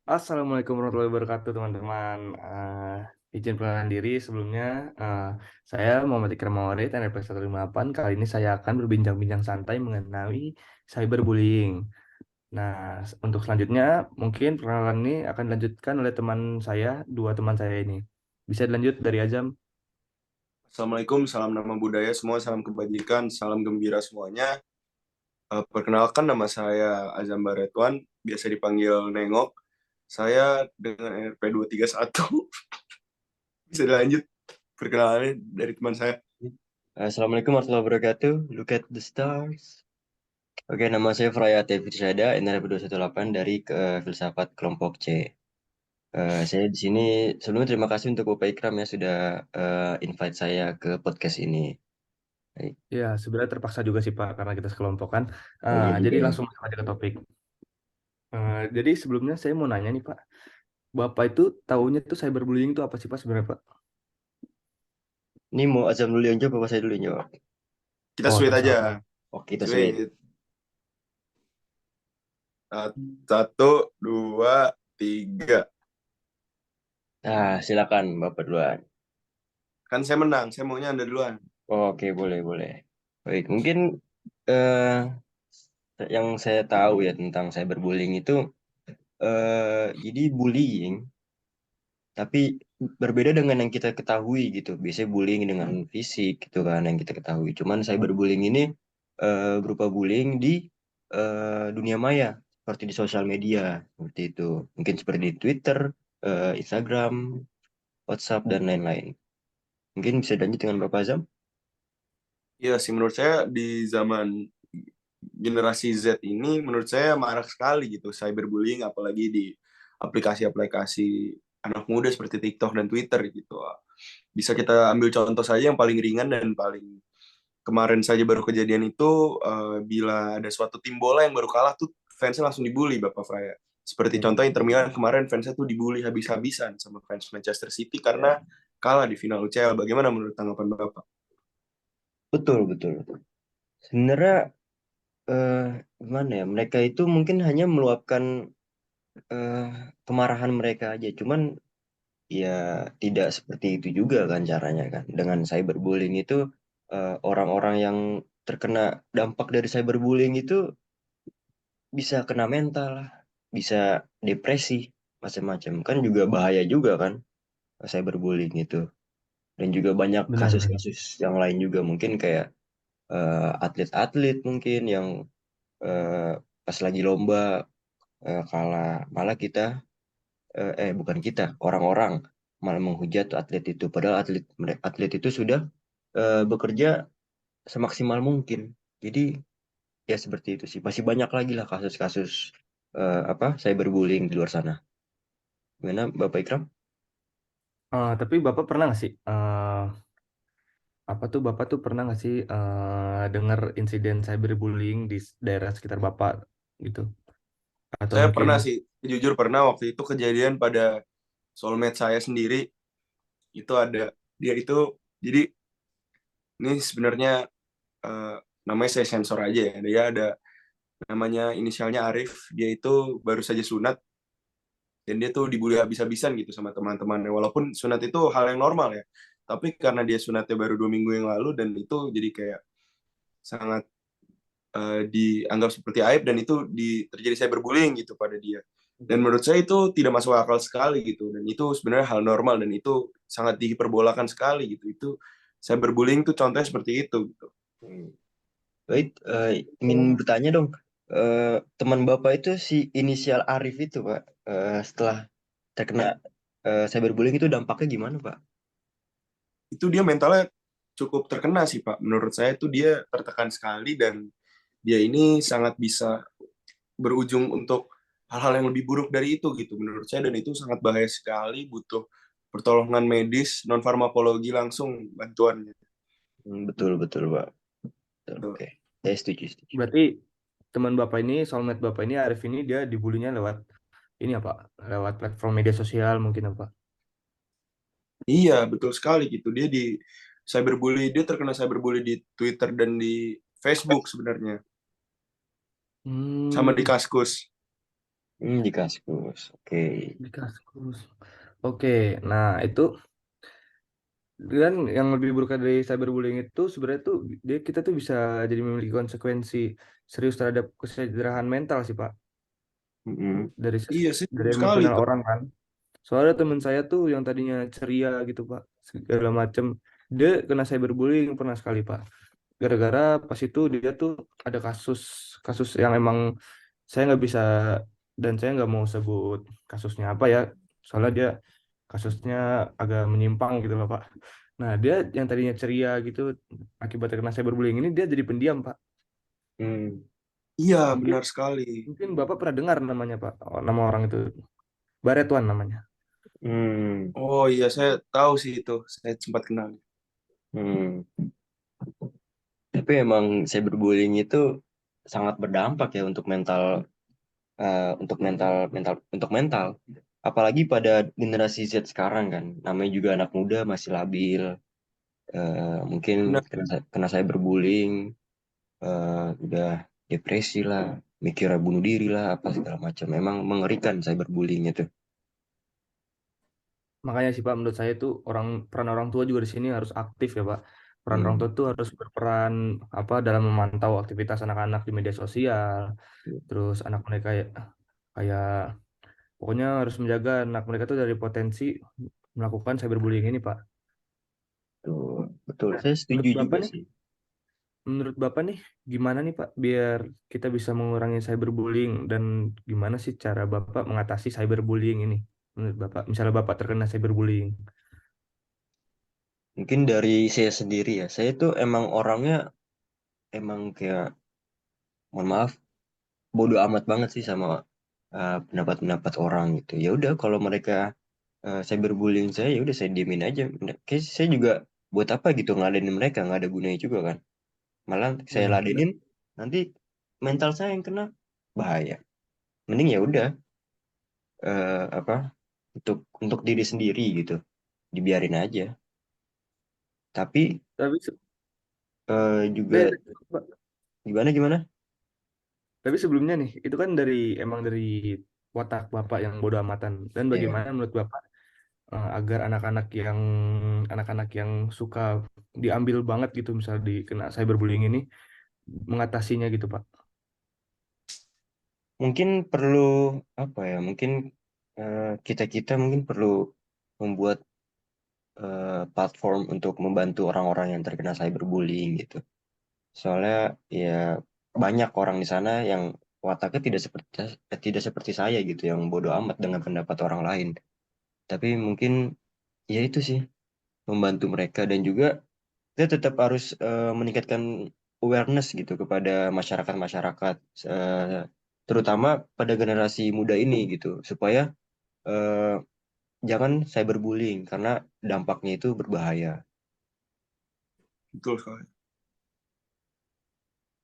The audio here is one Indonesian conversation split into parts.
Assalamualaikum warahmatullahi wabarakatuh, teman-teman. Izin perkenalan diri sebelumnya. Saya Muhammad Ikram Mawarid, NRP 158. Kali ini saya akan berbincang-bincang santai mengenai cyberbullying. Nah, untuk selanjutnya, mungkin perkenalan ini akan dilanjutkan oleh teman saya, dua teman saya ini. Bisa dilanjut dari Azam. Assalamualaikum, salam nama budaya semua, salam kebajikan, salam gembira semuanya. Perkenalkan nama saya Azam Baretwan, biasa dipanggil Nengok. Saya dengan NRP 231. Bisa dilanjut perkenalannya dari teman saya. Assalamualaikum warahmatullahi wabarakatuh. Look at the stars. Oke, nama saya Fraya Tevrisyada, NRP 218 dari Filsafat Kelompok C. Saya di sini sebelumnya terima kasih untuk Bapak Ikram ya sudah invite saya ke podcast ini. Baik. Ya, sebenarnya terpaksa juga sih, Pak, karena kita sekelompokan. Oh iya juga Jadi ya. langsung masuk aja ke topik. Jadi sebelumnya saya mau nanya nih, Pak. Bapak itu taunya tuh cyberbullying itu apa sih, Pak, sebenarnya, Pak? Ini mau Azam dulu yang jawab apa saya dulu yang jawab? Kita Oh, sweet terserah, aja. Pak. Oke, kita sweet. Sweet. Satu, dua, tiga. Nah, silakan Bapak duluan. Kan saya menang, saya maunya Anda duluan. Oke, boleh, boleh. Baik, mungkin eh, yang saya tahu ya tentang cyberbullying itu jadi bullying tapi berbeda dengan yang kita ketahui gitu. Biasanya bullying dengan fisik gitu kan yang kita ketahui. Cuman cyberbullying ini berupa bullying di dunia maya seperti di sosial media seperti itu. Mungkin seperti di Twitter, Instagram, WhatsApp dan lain-lain. Mungkin bisa lanjut dengan Bapak Azam. Iya sih, menurut saya di zaman generasi Z ini menurut saya marak sekali gitu cyberbullying, apalagi di aplikasi-aplikasi anak muda seperti TikTok dan Twitter gitu. Bisa kita ambil contoh saja yang paling ringan dan paling kemarin saja baru kejadian itu, bila ada suatu tim bola yang baru kalah tuh fansnya langsung dibully, Bapak Fraya. Seperti contoh Inter Milan kemarin, fansnya tuh dibully habis-habisan sama fans Manchester City karena kalah di final UCL. Bagaimana menurut tanggapan Bapak? Betul, betul. Sebenarnya eh, gimana ya? Mereka itu mungkin hanya meluapkan eh, kemarahan mereka aja. Cuman ya tidak seperti itu juga kan caranya kan. Dengan cyberbullying itu orang-orang yang terkena dampak dari cyberbullying itu bisa kena mental, lah, bisa depresi, macam-macam. Kan juga bahaya juga kan cyberbullying itu. Dan juga banyak Benar-benar. kasus-kasus yang lain juga mungkin kayak atlet-atlet mungkin yang eh, pas lagi lomba kalah malah kita bukan kita, orang-orang malah menghujat atlet itu. Padahal atlet itu sudah bekerja semaksimal mungkin. Jadi ya seperti itu sih. Masih banyak lagi lah kasus-kasus apa cyberbullying di luar sana. Gimana Bapak Ikram? Tapi Bapak pernah nggak sih, Bapak tuh pernah nggak sih dengar insiden cyberbullying di daerah sekitar Bapak gitu? Atau Saya mungkin pernah sih, jujur pernah waktu itu kejadian pada soulmate saya sendiri. Itu ada, dia itu, jadi ini sebenarnya, eh, namanya saya sensor aja ya. Dia ada namanya inisialnya Arif, dia itu baru saja sunat dan dia tuh dibully habis-habisan gitu sama teman-temannya. Walaupun sunat itu hal yang normal ya, tapi karena dia sunatnya baru 2 minggu yang lalu dan itu jadi kayak sangat, dianggap seperti aib dan itu terjadi cyberbullying gitu pada dia. Dan menurut saya itu tidak masuk akal sekali gitu, dan itu sebenarnya hal normal dan itu sangat dihiperbolakan sekali gitu. Itu cyberbullying tuh contohnya seperti itu gitu. Hmm. Baik, ingin bertanya dong. Teman Bapak itu si inisial Arif itu, Pak. Setelah terkena cyberbullying itu dampaknya gimana, Pak? Itu dia mentalnya cukup terkena sih Pak. Menurut saya itu dia tertekan sekali dan dia ini sangat bisa berujung untuk hal-hal yang lebih buruk dari itu gitu menurut saya, dan itu sangat bahaya sekali, butuh pertolongan medis non farmakologi langsung bantuannya. Betul, betul, Pak. Betul, Tuh. oke. Saya setuju, setuju. berarti teman Bapak ini, soulmate Bapak ini, Arif ini dia dibulinya lewat ini apa? Lewat platform media sosial mungkin apa? Iya betul sekali gitu, dia di cyberbully, dia terkena cyberbully di Twitter dan di Facebook sebenarnya, sama di Hmm, Kaskus. Di Kaskus. Oke. Di Kaskus. Oke, nah itu dan yang lebih buruk dari cyberbullying itu sebenarnya tuh kita tuh bisa jadi memiliki konsekuensi serius terhadap kesejahteraan mental sih Pak Mm-mm. dari Iya sih, dari betul sekali emosional tuh. orang kan. Soalnya temen saya tuh yang tadinya ceria gitu Pak, segala macem, dia kena cyberbullying pernah sekali Pak. Gara-gara pas itu dia tuh ada kasus kasus yang emang saya nggak bisa dan saya nggak mau sebut kasusnya apa ya, soalnya dia kasusnya agak menyimpang gitu loh Pak. Nah dia yang tadinya ceria gitu akibat kena cyberbullying ini dia jadi pendiam Pak. Hmm. Iya, Mungkin benar sekali. mungkin Bapak pernah dengar namanya Pak, nama orang itu Baretuan namanya. Hmm. Oh iya, saya tahu sih itu. Saya sempat kenal. Hmm. Tapi emang cyberbullying itu sangat berdampak ya untuk mental, untuk mental. Apalagi pada generasi Z sekarang kan, namanya juga anak muda masih labil, mungkin Benar. kena cyberbullying, udah depresi lah, mikirnya bunuh diri lah, apa segala macam. Emang mengerikan cyberbullying itu. Makanya sih Pak, menurut saya itu peran orang tua juga di sini harus aktif ya Pak. Peran orang tua Hmm. itu harus berperan apa dalam memantau aktivitas anak-anak di media sosial. Terus anak mereka ya, kayak pokoknya harus menjaga anak mereka tuh dari potensi melakukan cyberbullying ini Pak. Betul, betul. Saya setuju Menurut Bapak juga nih, sih. menurut Bapak nih gimana nih Pak biar kita bisa mengurangi cyberbullying dan gimana sih cara Bapak mengatasi cyberbullying ini? Menurut Bapak, misalnya Bapak terkena cyberbullying. Mungkin dari saya sendiri ya, saya tuh emang orangnya emang kayak, mohon maaf, bodoh amat banget sih sama pendapat-pendapat orang gitu. Ya udah kalau mereka cyberbullying saya, ya udah saya diemin aja. Kayak saya juga buat apa gitu ngeladenin mereka, nggak ada gunanya juga kan. Malah saya Benar-benar. ladenin, nanti mental saya yang kena, bahaya. Mending ya udah, apa, untuk diri sendiri gitu, dibiarin aja. Tapi Tapi juga gimana gimana. Tapi sebelumnya nih, itu kan emang dari watak Bapak yang bodoh amatan. Dan Ya, bagaimana menurut Bapak agar anak-anak yang suka diambil banget gitu, misal dikena cyberbullying ini, mengatasinya gitu, Pak? mungkin perlu apa ya? Mungkin kita kita mungkin perlu membuat platform untuk membantu orang-orang yang terkena cyberbullying gitu. Soalnya ya banyak orang di sana yang wataknya tidak seperti saya gitu, yang bodoh amat dengan pendapat orang lain. Tapi mungkin ya itu sih, membantu mereka. Dan juga kita tetap harus meningkatkan awareness gitu kepada masyarakat-masyarakat, eh, terutama pada generasi muda ini gitu, supaya eh, jangan cyberbullying karena dampaknya itu berbahaya. Betul sekali.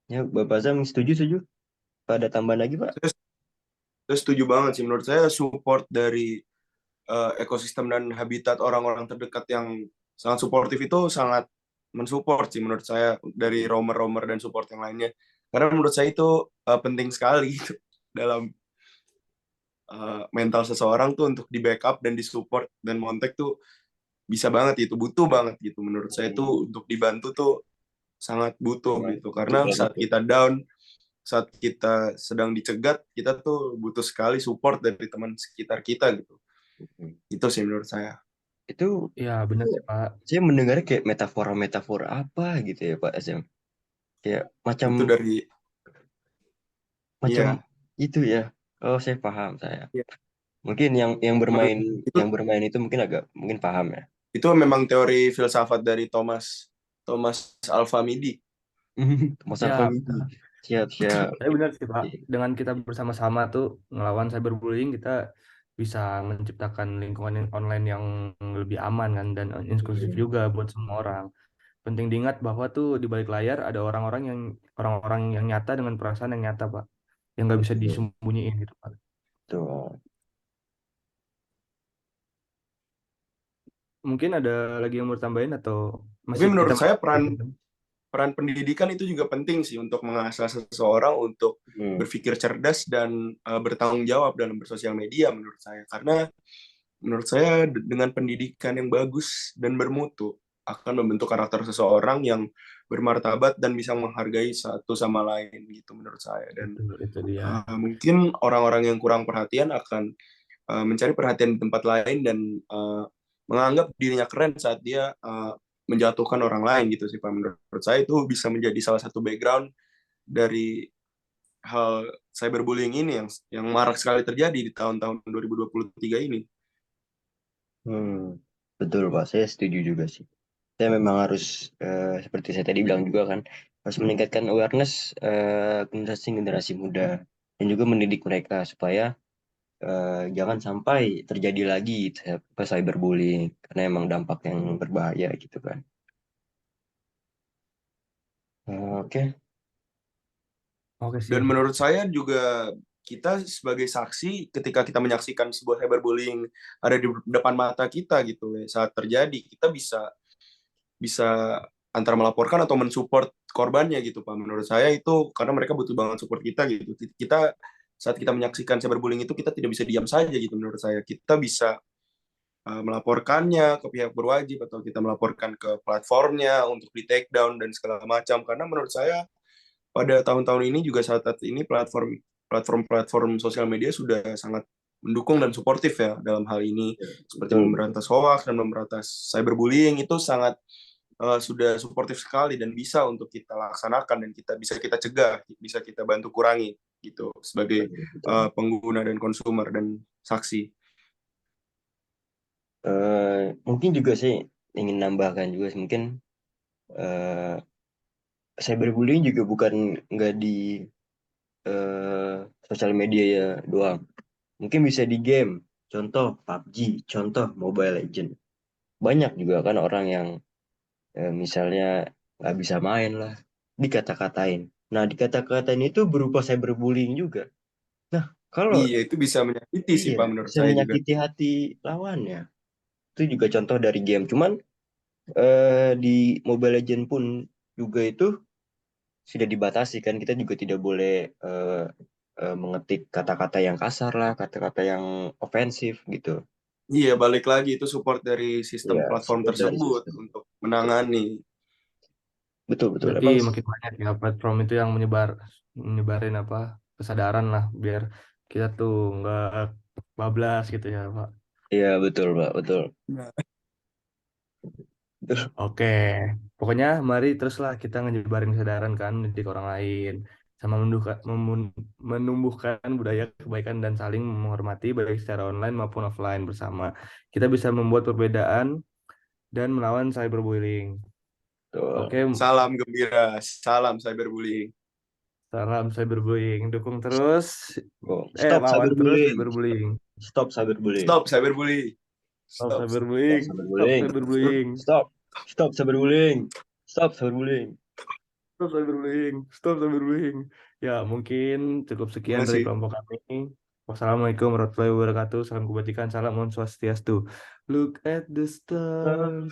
Ya, Bapak Zam setuju setuju? Pada tambahan lagi, Pak? Saya, saya setuju banget sih. Menurut saya support dari ekosistem dan habitat orang-orang terdekat yang sangat suportif itu sangat mensupport sih menurut saya dari romer-romer dan support yang lainnya. Karena menurut saya itu penting sekali dalam mental seseorang tuh untuk di backup dan disupport dan montek tuh bisa banget itu butuh banget gitu menurut saya tuh untuk dibantu tuh sangat butuh gitu karena Betul banget saat tuh. kita down saat kita sedang dicegat kita tuh butuh sekali support dari teman sekitar kita gitu Hmm. itu sih menurut saya Itu, Ya, itu benar sih, Pak. saya mendengarnya kayak metafora-metafora apa gitu ya, Pak Azam. Kayak macam itu dari macam iya itu ya. Oh, saya paham saya. iya. Mungkin yang menurut bermain itu yang bermain itu mungkin agak mungkin paham ya. itu memang teori filsafat dari Thomas Thomas Alva-Midi. Mas Alfa Ya, Midi. Siap, siap. tapi benar sih, Pak. Dengan kita bersama-sama tuh ngelawan cyberbullying, kita bisa menciptakan lingkungan online yang lebih aman kan dan inklusif Hmm. juga buat semua orang. Penting diingat bahwa tuh di balik layar ada orang-orang yang nyata dengan perasaan yang nyata, Pak. Yang nggak bisa Betul, disembunyiin gitu, Pak. betul. Mungkin ada lagi yang mau tambahin atau Tapi masih kita menurut saya masih peran lanjut? peran pendidikan itu juga penting sih untuk mengasah seseorang untuk Hmm. berpikir cerdas dan bertanggung jawab dalam bersosial media menurut saya. Karena menurut saya dengan pendidikan yang bagus dan bermutu akan membentuk karakter seseorang yang bermartabat dan bisa menghargai satu sama lain gitu menurut saya. Dan Itu dia. mungkin orang-orang yang kurang perhatian akan mencari perhatian di tempat lain dan menganggap dirinya keren saat dia menjatuhkan orang lain gitu sih Pak. Menurut saya itu bisa menjadi salah satu background dari hal cyberbullying ini yang marak sekali terjadi di tahun-tahun 2023 ini. Betul Pak, saya setuju juga sih. Saya memang harus seperti saya tadi bilang juga kan, harus meningkatkan awareness generasi muda dan juga mendidik mereka supaya jangan sampai terjadi lagi cyberbullying karena emang dampak yang berbahaya gitu kan. Oke. Oke Dan sih. menurut saya juga kita sebagai saksi ketika kita menyaksikan sebuah cyberbullying ada di depan mata kita gitu saat terjadi, kita bisa bisa antara melaporkan atau mensupport korbannya gitu Pak. Menurut saya itu karena mereka butuh banget support kita gitu. Kita saat kita menyaksikan cyberbullying itu kita tidak bisa diam saja gitu menurut saya. Kita bisa melaporkannya ke pihak berwajib atau kita melaporkan ke platformnya untuk di take down dan segala macam karena menurut saya pada tahun-tahun ini juga saat ini platform sosial media sudah sangat mendukung dan suportif ya dalam hal ini seperti Betul, betul. memberantas hoax dan memberantas cyberbullying itu sangat sudah suportif sekali dan bisa untuk kita laksanakan dan kita cegah, bisa kita bantu kurangi gitu sebagai Betul. pengguna dan konsumer dan saksi. Mungkin juga sih ingin nambahkan juga mungkin eh, cyberbullying juga bukan nggak di eh, sosial media ya doang. Mungkin bisa di game. Contoh PUBG, contoh Mobile Legend. Banyak juga kan orang yang misalnya nggak bisa main lah, dikata-katain. Nah, dikata-katain itu berupa cyberbullying juga. Nah, kalau Iya, itu bisa menyakiti sih iya Pak menurut bisa saya juga. menyakiti hati lawannya. Itu juga contoh dari game. Cuman di Mobile Legend pun juga itu sudah dibatasi kan. Kita juga tidak boleh mengetik kata-kata yang kasar lah, kata-kata yang ofensif gitu. Iya, balik lagi itu support dari sistem Ya, platform support dari tersebut sistem. untuk menangani. Betul, betul. Berarti Emang makin banyak ya platform itu yang menyebarin apa kesadaran lah biar kita tuh nggak bablas gitu ya Pak. iya betul, Pak. Betul. Nah, Betul. Oke, pokoknya mari teruslah kita nyebarin kesadaran kan di orang lain sama menumbuhkan budaya kebaikan dan saling menghormati baik secara online maupun offline bersama. Kita bisa membuat perbedaan dan melawan cyberbullying. Betul. Oke, salam gembira, salam cyberbullying. salam cyberbullying. Dukung terus, Oh, stop lawan terus cyberbullying. cyberbullying. Stop cyberbullying. Stop cyberbullying. Stop Stop. Stop cyberbullying. Stop cyberbullying. cyberbullying. Stop. Stop cyberbullying. Stop cyberbullying. Stop cyberbullying. Stop cyberbullying. Ya, mungkin cukup Terima sekian dari kasih. kelompok kami. Wassalamualaikum warahmatullahi wabarakatuh. Salam kebajikan. Salam Om Swastiastu. Look at the stars.